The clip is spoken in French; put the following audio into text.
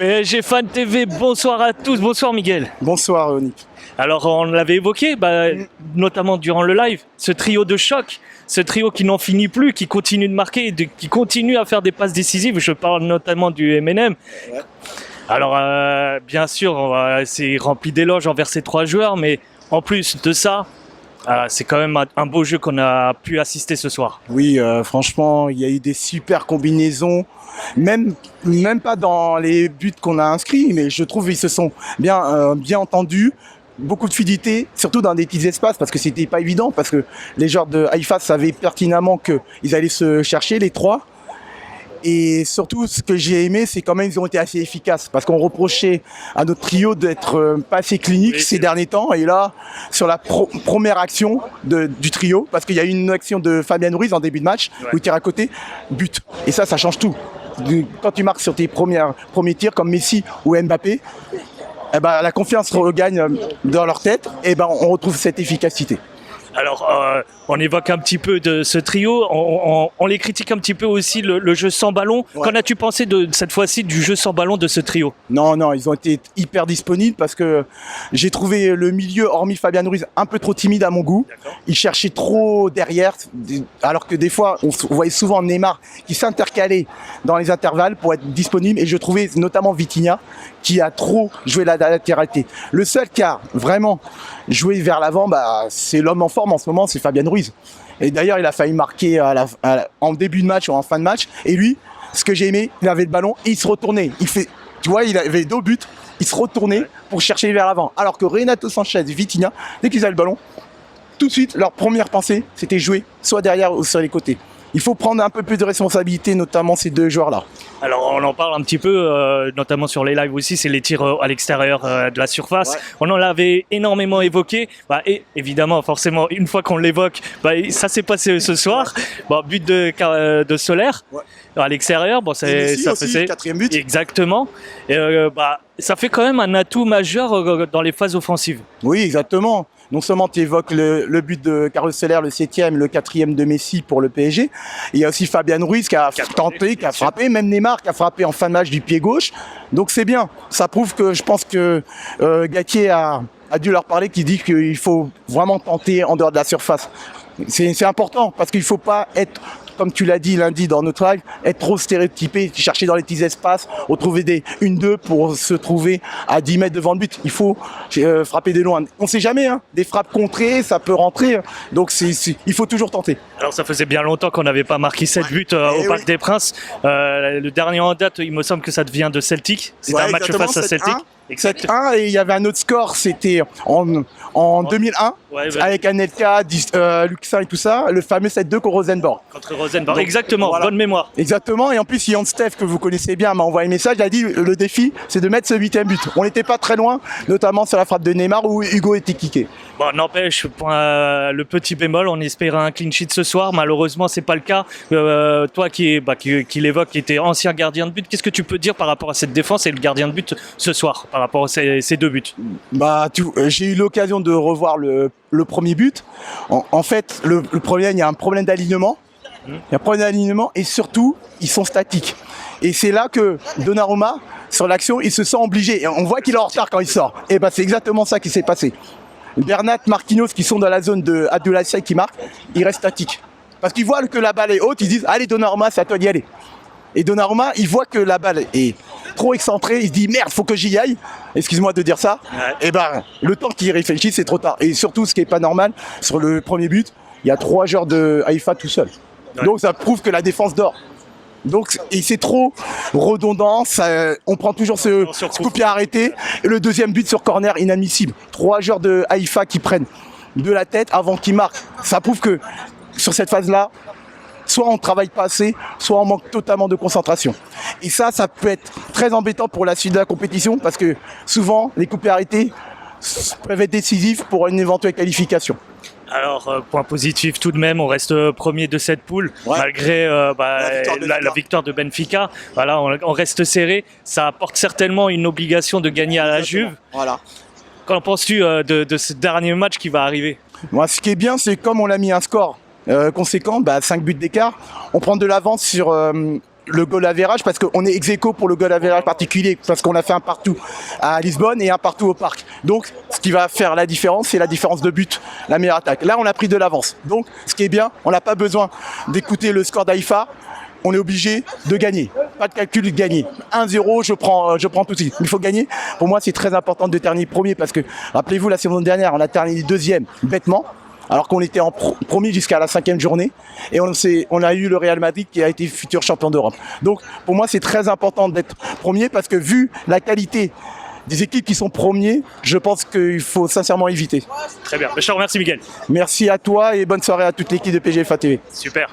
PSG Fan TV, bonsoir à tous, bonsoir Miguel. Bonsoir Nick. Alors on l'avait évoqué, notamment durant le live, ce trio de choc, ce trio qui n'en finit plus, qui continue de marquer, qui continue à faire des passes décisives, je parle notamment du M&M. Ouais. Alors bien sûr, c'est rempli d'éloges envers ces trois joueurs, mais en plus de ça, c'est quand même un beau jeu qu'on a pu assister ce soir. Oui, franchement, il y a eu des super combinaisons, même pas dans les buts qu'on a inscrits, mais je trouve qu'ils se sont bien entendus. Beaucoup de fluidité, surtout dans des petits espaces, parce que c'était pas évident, parce que les joueurs de Haïfa savaient pertinemment qu'ils allaient se chercher, les trois. Et surtout, ce que j'ai aimé, c'est quand même ils ont été assez efficaces, parce qu'on reprochait à notre trio d'être pas assez clinique ces derniers temps. Et là, sur la première action du trio, parce qu'il y a eu une action de Fabien Ruiz en début de match, où il tire à côté, but. Et ça change tout. Quand tu marques sur tes premiers tirs, comme Messi ou Mbappé, la confiance regagne dans leur tête, et on retrouve cette efficacité. Alors, on évoque un petit peu de ce trio, on les critique un petit peu aussi, le jeu sans ballon. Ouais. Qu'en as-tu pensé de cette fois-ci du jeu sans ballon de ce trio ? Non, ils ont été hyper disponibles parce que j'ai trouvé le milieu, hormis Fabien Ruiz, un peu trop timide à mon goût. Il cherchait trop derrière, alors que des fois, on voyait souvent Neymar qui s'intercalait dans les intervalles pour être disponible. Et je trouvais notamment Vitinha qui a trop joué la latéralité. Le seul qui a vraiment joué vers l'avant, c'est l'homme en forme en ce moment, c'est Fabien Ruiz. Et d'ailleurs, il a failli marquer en début de match ou en fin de match. Et lui, ce que j'ai aimé, il avait le ballon et il se retournait. Tu vois, il avait 2 buts, il se retournait pour chercher vers l'avant. Alors que Renato Sanchez et Vitinha, dès qu'ils avaient le ballon, tout de suite, leur première pensée, c'était jouer soit derrière ou sur les côtés. Il faut prendre un peu plus de responsabilité, notamment ces deux joueurs-là. Alors on en parle un petit peu, notamment sur les lives aussi, c'est les tirs à l'extérieur de la surface. Ouais. On en avait énormément évoqué. Et évidemment, forcément, une fois qu'on l'évoque, ça s'est passé ce soir. But de Solaire à l'extérieur. Ça faisait 4e but. Exactement. Et, ça fait quand même un atout majeur dans les phases offensives. Oui, exactement. Non seulement tu évoques le but de Carlos Soler, le 7e, le 4e de Messi pour le PSG. Il y a aussi Fabien Ruiz qui a tenté, qui a frappé, même Neymar qui a frappé en fin de match du pied gauche. Donc c'est bien. Ça prouve que je pense que Galtier a dû leur parler, qui dit qu'il faut vraiment tenter en dehors de la surface. C'est important parce qu'il ne faut pas être, comme tu l'as dit lundi dans notre live, être trop stéréotypé, chercher dans les petits espaces, retrouver des 1-2 pour se trouver à 10 mètres devant le but. Il faut frapper de loin. On ne sait jamais, des frappes contrées, ça peut rentrer. Donc il faut toujours tenter. Alors ça faisait bien longtemps qu'on n'avait pas marqué 7 buts au Parc des Princes. Le dernier en date, il me semble que ça devient de Celtic. C'était un match face à Celtic. 7-1 et il y avait un autre score, c'était en 2001 avec Anelka, Luxin et tout ça, le fameux 7-2 contre Rosenborg. Contre Rosenborg, exactement, voilà. Bonne mémoire. Exactement, et en plus Yann Steph, que vous connaissez bien, m'a envoyé un message, il a dit le défi c'est de mettre ce 8e but. On n'était pas très loin, notamment sur la frappe de Neymar où Hugo était kické. Bon, n'empêche, le petit bémol, on espérait un clean sheet ce soir, malheureusement c'est pas le cas. Toi qui l'évoque, qui était ancien gardien de but, qu'est-ce que tu peux dire par rapport à cette défense et le gardien de but ce soir, par rapport à ces 2 buts? J'ai eu l'occasion de revoir le premier but. En fait, le problème, il y a un problème d'alignement. Il y a un problème d'alignement et surtout, ils sont statiques. Et c'est là que Donnarumma, sur l'action, il se sent obligé. Et on voit qu'il est en retard quand il sort. Et c'est exactement ça qui s'est passé. Bernat, Marquinhos qui sont dans la zone de Abdoulaye Seye qui marque, ils restent statiques. Parce qu'ils voient que la balle est haute, ils disent « Allez Donnarumma, c'est à toi d'y aller ». Et Donnarumma, il voit que la balle est trop excentrée, il se dit « Merde, faut que j'y aille ». Excuse-moi de dire ça. Ouais. Et le temps qu'il réfléchit, c'est trop tard. Et surtout, ce qui n'est pas normal, sur le premier but, il y a 3 joueurs de Haïfa tout seul. Ouais. Donc ça prouve que la défense dort. Donc c'est trop redondant, on prend toujours ce coup de pied arrêté. Et le deuxième but sur corner, inadmissible. 3 joueurs de Haïfa qui prennent de la tête avant qu'ils marquent. Ça prouve que sur cette phase-là, soit on ne travaille pas assez, soit on manque totalement de concentration. Et ça peut être très embêtant pour la suite de la compétition parce que souvent, les coups de pied arrêtés peuvent être décisifs pour une éventuelle qualification. Alors, point positif tout de même, on reste premier de cette poule, malgré la victoire de Benfica. Voilà, on reste serré. Ça apporte certainement une obligation de gagner à la Juve. Voilà. Qu'en penses-tu de ce dernier match qui va arriver ? Moi, ce qui est bien, c'est comme on l'a mis un score conséquent, 5 buts d'écart, on prend de l'avance sur le goal average parce qu'on est ex-aequo pour le goal average particulier parce qu'on a fait un partout à Lisbonne et un partout au parc. Donc ce qui va faire la différence, c'est la différence de but, la meilleure attaque. Là on a pris de l'avance. Donc ce qui est bien, on n'a pas besoin d'écouter le score d'Haïfa. On est obligé de gagner. Pas de calcul, de gagner. 1-0, je prends tout de suite. Il faut gagner. Pour moi, c'est très important de terminer premier parce que, rappelez-vous, la saison dernière, on a terminé deuxième, bêtement, alors qu'on était en premier jusqu'à la 5e journée. Et on a eu le Real Madrid qui a été futur champion d'Europe. Donc, pour moi, c'est très important d'être premier parce que vu la qualité des équipes qui sont premiers, je pense qu'il faut sincèrement éviter. Très bien. Je te remercie, Miguel. Merci à toi et bonne soirée à toute l'équipe de PGFA TV. Super.